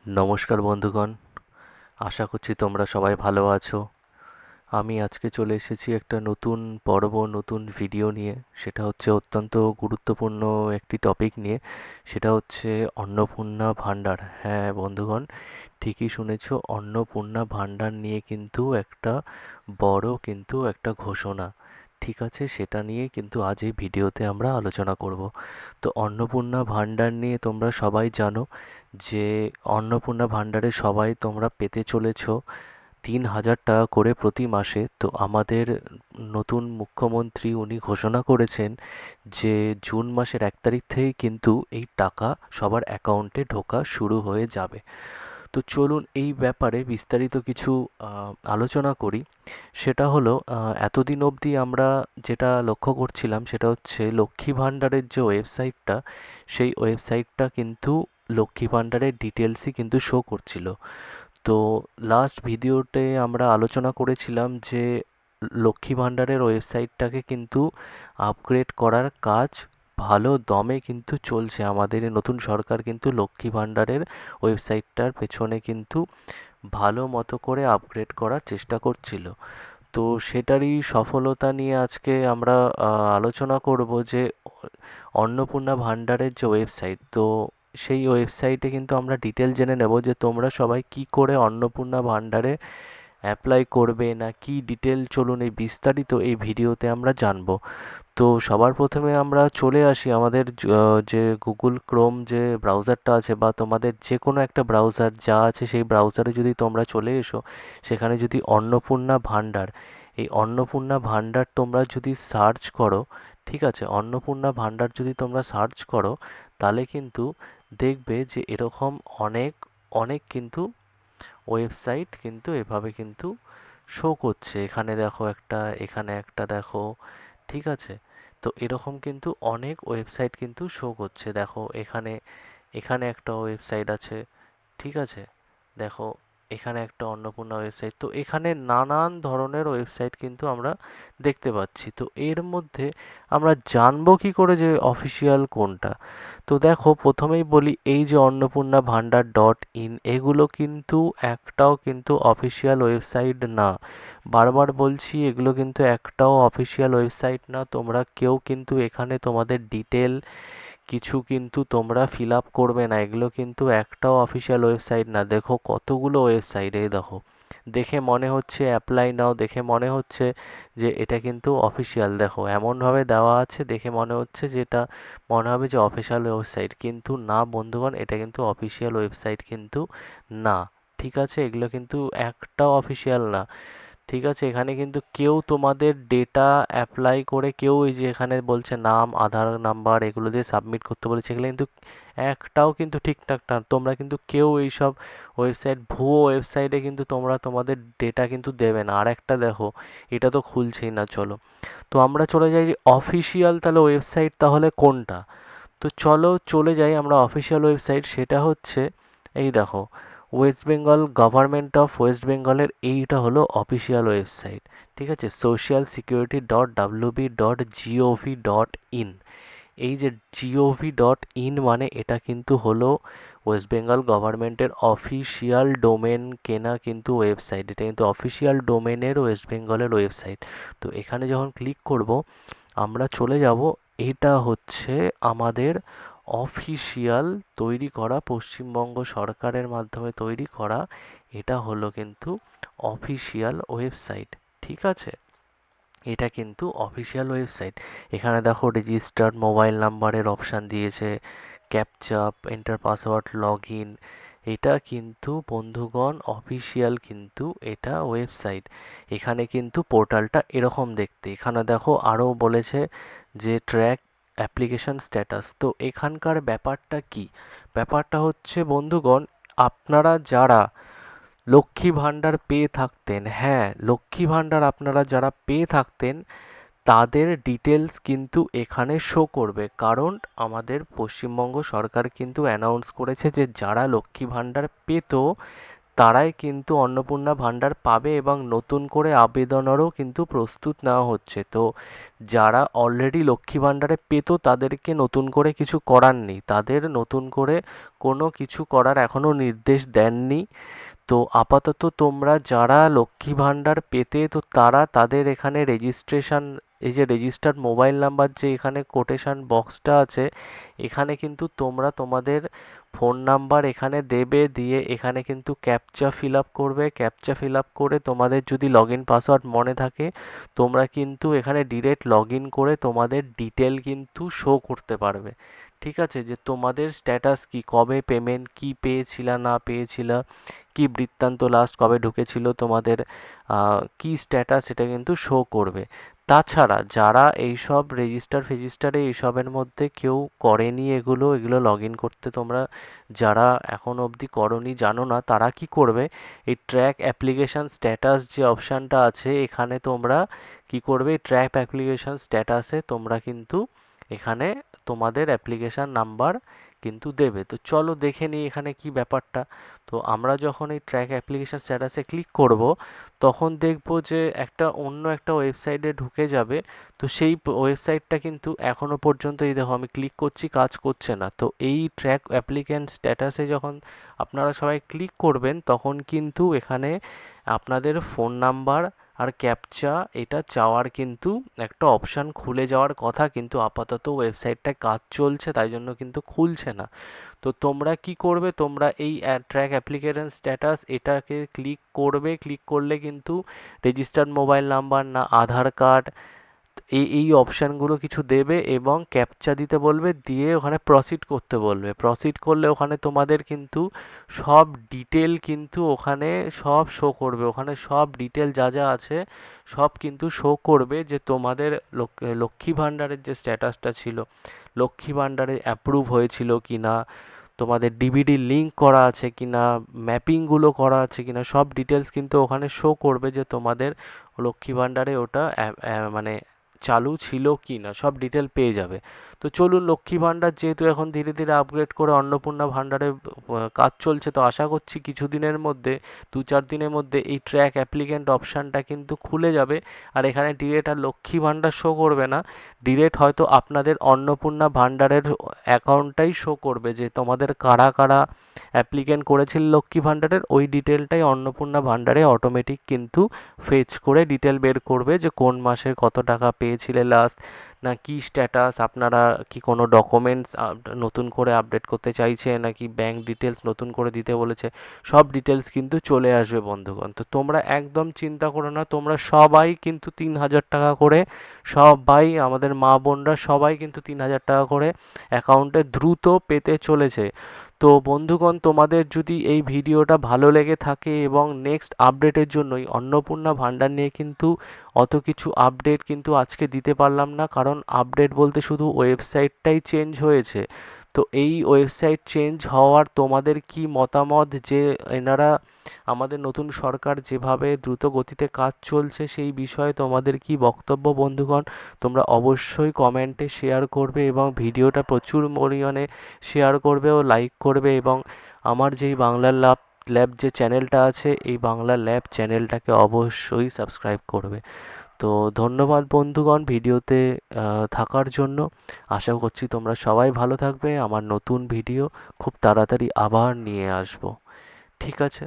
নমস্কার বন্ধুগণ, আশা করছি তোমরা সবাই ভালো আছো। আমি আজকে চলে এসেছি একটা নতুন পর্ব, নতুন ভিডিও নিয়ে। সেটা হচ্ছে অত্যন্ত গুরুত্বপূর্ণ একটি টপিক নিয়ে। সেটা হচ্ছে অন্নপূর্ণা ভাণ্ডার। হ্যাঁ বন্ধুগণ, ঠিকই শুনেছো, অন্নপূর্ণা ভাণ্ডার নিয়ে কিন্তু একটা বড় কিন্তু একটা ঘোষণা। ঠিক আছে, সেটা নিয়ে কিন্তু আজ এই ভিডিওতে আমরা আলোচনা করব। তো অন্নপূর্ণা ভাণ্ডার নিয়ে তোমরা সবাই জানো যে অন্নপূর্ণা ভাণ্ডারে সবাই তোমরা পেতে চলেছো ৩,০০০ টাকা করে প্রতি মাসে। তো আমাদের নতুন মুখ্যমন্ত্রী উনি ঘোষণা করেছেন যে জুন মাসের ১ তারিখ থেকে কিন্তু এই টাকা সবার অ্যাকাউন্টে ঢোকা শুরু হয়ে যাবে। তো চলুন এই ব্যাপারে বিস্তারিত কিছু আলোচনা করি। সেটা হলো, এতদিন অবধি আমরা যেটা লক্ষ্য করছিলাম সেটা হচ্ছে লক্ষ্মী ভাণ্ডারের যে ওয়েবসাইটটা, সেই ওয়েবসাইটটা কিন্তু লক্ষ্মী ভাণ্ডারের ডিটেলসই কিন্তু শো করছিল। তো লাস্ট ভিডিওতে আমরা আলোচনা করেছিলাম যে লক্ষ্মী ভাণ্ডারের ওয়েবসাইটটাকে কিন্তু আপগ্রেড করার কাজ ভালো দমে কিন্তু চলছে। আমাদের এই নতুন সরকার কিন্তু লক্ষ্মী ভাণ্ডারের ওয়েবসাইটটার পেছনে কিন্তু ভালো মতো করে আপগ্রেড করার চেষ্টা করছিল। তো সেটারই সফলতা নিয়ে আজকে আমরা আলোচনা করব যে অন্নপূর্ণা ভাণ্ডারের যে ওয়েবসাইট, তো সেই ওয়েবসাইটে কিন্তু আমরা ডিটেল জেনে নেব যে তোমরা সবাই কি করে অন্নপূর্ণা ভাণ্ডারে অ্যাপ্লাই করবে না কি ডিটেল। চলুন এই বিস্তারিত এই ভিডিওতে আমরা জানবো। তো সবার প্রথমে আমরা চলে আসি আমাদের যে গুগল ক্রোম যে ব্রাউজারটা আছে, বা তোমাদের যে কোনো একটা ব্রাউজার যা আছে সেই ব্রাউজারে যদি তোমরা চলে এসো, সেখানে যদি অন্নপূর্ণা ভাণ্ডার, এই অন্নপূর্ণা ভাণ্ডার তোমরা যদি সার্চ করো, ঠিক আছে, অন্নপূর্ণা ভাণ্ডার যদি তোমরা সার্চ করো, তাহলে কিন্তু দেখবে যে এরকম অনেক অনেক কিন্তু ওয়েবসাইট কিন্তু এভাবে কিন্তু শো করছে। এখানে দেখো একটা, এখানে একটা দেখো, ঠিক আছে। তো এরকম কিন্তু অনেক ওয়েবসাইট কিন্তু শো করছে। দেখো এখানে, এখানে একটা ওয়েবসাইট আছে, ঠিক আছে। দেখো এখানে একটা অন্নপূর্ণা ওয়েবসাইট। তো এখানে নানান ধরনের ওয়েবসাইট কিন্তু আমরা দেখতে পাচ্ছি। তো এর মধ্যে আমরা জানবো কি করে যে অফিসিয়াল কোনটা? তো দেখো প্রথমেই বলি, এই যে অন্নপূর্ণা ভাণ্ডার ডট ইন, এগুলো কিন্তু একটাও কিন্তু অফিসিয়াল ওয়েবসাইট না। বারবার বলছি, এগুলো কিন্তু একটাও অফিসিয়াল ওয়েবসাইট না। তোমরা কেউ কিন্তু এখানে তোমাদের ডিটেল কিছু কিন্তু তোমরা ফিল আপ করবে না। এগুলো কিন্তু একটাও অফিসিয়াল ওয়েবসাইট না। দেখো কতগুলো ওয়েবসাইট, এই দেখো, দেখে মনে হচ্ছে অ্যাপ্লাই নাও, দেখে মনে হচ্ছে যে এটা কিন্তু অফিসিয়াল। দেখো এমনভাবে দেওয়া আছে, দেখে মনে হচ্ছে যে এটা মনে হবে যে অফিসিয়াল ওয়েবসাইট, কিন্তু না বন্ধুগণ, এটা কিন্তু অফিসিয়াল ওয়েবসাইট কিন্তু না। ঠিক আছে, এগুলো কিন্তু একটাও অফিসিয়াল না। ঠিক আছে, এখানে কিন্তু কেউ তোমাদের ডেটা অ্যাপ্লাই করে কেউ, এই যে এখানে বলছে নাম, আধার নাম্বার, এগুলো দিয়ে সাবমিট করতে বলেছে, এগুলো কিন্তু একটাও কিন্তু ঠিকঠাক না। তোমরা কিন্তু কেউ এইসব ওয়েবসাইট, ভুয়ো ওয়েবসাইটে কিন্তু তোমরা তোমাদের ডেটা কিন্তু দেবে না। আর একটা দেখো, এটা তো খুলছেই না। চলো, তো আমরা চলে যাই যে অফিসিয়াল তাহলে ওয়েবসাইট তাহলে কোনটা। তো চলো চলে যাই আমরা অফিসিয়াল ওয়েবসাইট, সেটা হচ্ছে এই দেখো, West Bengal government of West বেঙ্গলের এইটা হলো অফিসিয়াল ওয়েবসাইট। ঠিক আছে, social security dot WB dot GOV dot in. এই যে জিওভি ডট ইন মানে এটা কিন্তু হলো ওয়েস্ট বেঙ্গল গভর্নমেন্টের অফিসিয়াল ডোমেন কেনা কিন্তু ওয়েবসাইট। এটা কিন্তু অফিসিয়াল ডোমেনের ওয়েস্ট বেঙ্গলের ওয়েবসাইট। তো এখানে যখন ক্লিক করব, আমরা চলে যাব, এটা হচ্ছে আমাদের অফিসিয়াল তৈরি করা, পশ্চিমবঙ্গ সরকারের মাধ্যমে তৈরি করা, এটা হলো কিন্তু অফিসিয়াল ওয়েবসাইট। ঠিক আছে, এটা কিন্তু অফিসিয়াল ওয়েবসাইট। এখানে দেখো রেজিস্টার্ড মোবাইল নাম্বারের অপশান দিয়েছে, captcha, enter password, log in. এটা কিন্তু বন্ধুগণ অফিসিয়াল কিন্তু এটা ওয়েবসাইট। এখানে কিন্তু পোর্টালটা এরকম দেখতে। এখানে দেখো আরও বলেছে যে ট্র্যাক অ্যাপ্লিকেশন স্ট্যাটাস। তো এখানকার ব্যাপারটা কি? ব্যাপারটা হচ্ছে বন্ধুগণ, আপনারা যারা লক্ষ্মী ভাণ্ডার পেয়ে থাকতেন, হ্যাঁ লক্ষ্মী ভাণ্ডার আপনারা যারা পেয়ে থাকতেন, তাদের ডিটেলস কিন্তু এখানে শো করবে। কারণ আমাদের পশ্চিমবঙ্গ সরকার কিন্তু অ্যানাউন্স করেছে যে যারা লক্ষ্মী ভাণ্ডার পেত তারাই কিন্তু অন্নপূর্ণা ভাণ্ডার পাবে এবং নতুন করে আবেদনেরও কিন্তু প্রস্তুত নেওয়া হচ্ছে। তো যারা অলরেডি লক্ষ্মী ভাণ্ডারে পেত তাদেরকে নতুন করে কিছু করার নেই, তাদের নতুন করে কোনো কিছু করার এখনও নির্দেশ দেননি। তো আপাতত তোমরা যারা লক্ষ্মী ভাণ্ডার পেতে, তো তারা তাদের এখানে রেজিস্ট্রেশন, এই যে রেজিস্টার্ড মোবাইল নাম্বার যে এখানে কোটেশন বক্সটা আছে, এখানে কিন্তু তোমরা তোমাদের ফোন নাম্বার এখানে দেবে, দিয়ে এখানে কিন্তু ক্যাপচা ফিল আপ করবে। ক্যাপচা ফিল আপ করে তোমাদের যদি লগ ইন পাসওয়ার্ড মনে থাকে, তোমরা কিন্তু এখানে ডিরেক্ট লগ ইন করে তোমাদের ডিটেল কিন্তু শো করতে পারবে। ঠিক আছে, যে তোমাদের স্ট্যাটাস কি, কবে পেমেন্ট কি পেয়েছিলা না পেয়েছিলা, কি বৃত্তান্ত, লাস্ট কবে ঢুকেছিল তোমাদের, কি স্ট্যাটাস, এটা কিন্তু শো করবে। তাছাড়া যারা এইসব রেজিস্টার ফেজিস্টারে এইসবের মধ্যে কেউ করেনি, এগুলো লগ ইন করতে তোমরা যারা এখন অবধি করনি, জানো না, তারা কি করবে, এই ট্র্যাক অ্যাপ্লিকেশান স্ট্যাটাস যে অপশানটা আছে, এখানে তোমরা কি করবে, ট্র্যাক অ্যাপ্লিকেশান স্ট্যাটাসে তোমরা কিন্তু এখানে তোমাদের অ্যাপ্লিকেশান নাম্বার কিন্তু দেবে। তো চলো দেখে নিই এখানে কি ব্যাপারটা। তো আমরা যখন এই ট্র্যাক অ্যাপ্লিকেশান স্ট্যাটাসে ক্লিক করব, তখন দেখব যে অন্য একটা ওয়েবসাইটে ঢুকে যাবে। তো সেই ওয়েবসাইটটা কিন্তু এখনও পর্যন্ত, এই দেখো আমি ক্লিক করছি, কাজ করছে না। তো এই ট্র্যাক অ্যাপ্লিক্যান্ট স্ট্যাটাসে যখন আপনারা সবাই ক্লিক করবেন, তখন কিন্তু এখানে আপনাদের ফোন নাম্বার আর ক্যাপচা এটা চাওয়ার কিন্তু একটা অপশান খুলে যাওয়ার কথা, কিন্তু আপাতত ওয়েবসাইটটায় কাজ চলছে, তাই জন্য কিন্তু খুলছে না। তো তোমরা কি করবে, তোমরা এই ট্র্যাক অ্যাপ্লিকেশন স্ট্যাটাস এটাকে ক্লিক করবে। ক্লিক করলে কিন্তু রেজিস্টার্ড মোবাইল নাম্বার না আধার কার্ড, এই অপশানগুলো কিছু দেবে এবং ক্যাপচা দিতে বলবে, দিয়ে ওখানে প্রসিড করতে বলবে। প্রসিড করলে ওখানে তোমাদের কিন্তু সব ডিটেল কিন্তু ওখানে সব শো করবে। ওখানে সব ডিটেল যা যা আছে সব কিন্তু শো করবে, যে তোমাদের লক্ষ্মী ভাণ্ডারের যে স্ট্যাটাসটা ছিল, লক্ষ্মী ভাণ্ডারে অ্যাপ্রুভ হয়েছিল কি না, তোমাদের ডিবিডি লিঙ্ক করা আছে কি না, ম্যাপিংগুলো করা আছে কি না, সব ডিটেলস কিন্তু ওখানে শো করবে, যে তোমাদের লক্ষ্মী ভাণ্ডারে ওটা মানে চালু ছিল কি না, সব ডিটেল পেয়ে যাবে। তো চলুন, লক্ষ্মী ভাণ্ডার যেহেতু এখন ধীরে ধীরে আপগ্রেড করে অন্নপূর্ণা ভাণ্ডারে কাজ চলছে, তো আশা করছি কিছুদিনের মধ্যে, 2-4 দিনের মধ্যে এই ট্র্যাক অ্যাপ্লিক্যান্ট অপশানটা কিন্তু খুলে যাবে। আর এখানে ডিরেক্ট আর লক্ষ্মী ভাণ্ডার শো করবে না, ডিরেক্ট হয়তো আপনাদের অন্নপূর্ণা ভাণ্ডারের অ্যাকাউন্টটাই শো করবে, যে তোমাদের কারা কারা অ্যাপ্লিক্যান্ট করেছিল লক্ষ্মী ভাণ্ডারের, ওই ডিটেলটাই অন্নপূর্ণা ভাণ্ডারে অটোমেটিক কিন্তু ফেচ করে ডিটেল বের করবে, যে কোন মাসে কত টাকা পেয়েছিলে লাস্ট, না কি স্ট্যাটাস, আপনারা কি কোনো ডকুমেন্টস নতুন করে আপডেট করতে চাইছে, নাকি ব্যাংক ডিটেলস নতুন করে দিতে বলেছে, সব ডিটেলস কিন্তু চলে আসবে বন্ধুগণ। তো তোমরা একদম চিন্তা করো না, তোমরা সবাই কিন্তু 3,000 টাকা করে, সবাই আমাদের মা বোনরা সবাই কিন্তু 3,000 টাকা করে অ্যাকাউন্টে দ্রুত পেতে চলেছে। তো বন্ধুগণ, তোমাদের যদি এই ভিডিওটা ভালো লেগে থাকে এবং নেক্সট আপডেটের জন্যই, অন্নপূর্ণা ভাণ্ডার নিয়ে কিন্তু অত কিছু আপডেট কিন্তু আজকে দিতে পারলাম না, কারণ আপডেট বলতে শুধু ওয়েবসাইটটাই চেঞ্জ হয়েছে। তো এই ওয়েবসাইট চেঞ্জ হওয়ার তোমাদের কি মতামত, যে এনারা আমাদের নতুন সরকার যেভাবে দ্রুত গতিতে কাজ চলছে, সেই বিষয়ে তোমাদের কি বক্তব্য বন্ধুগণ? তোমরা অবশ্যই কমেন্টে শেয়ার করবে এবং ভিডিওটা প্রচুর পরিমাণে শেয়ার করবে ও লাইক করবে, এবং আমার যেই বাংলা ল্যাব যে চ্যানেলটা আছে, এই বাংলা ল্যাব চ্যানেলটাকে অবশ্যই সাবস্ক্রাইব করবে। তো ধন্যবাদ বন্ধুগণ ভিডিওতে থাকার জন্য। আশা করছি তোমরা সবাই ভালো থাকবে। আমার নতুন ভিডিও খুব তাড়াতাড়ি আবার নিয়ে আসবো। ঠিক আছে।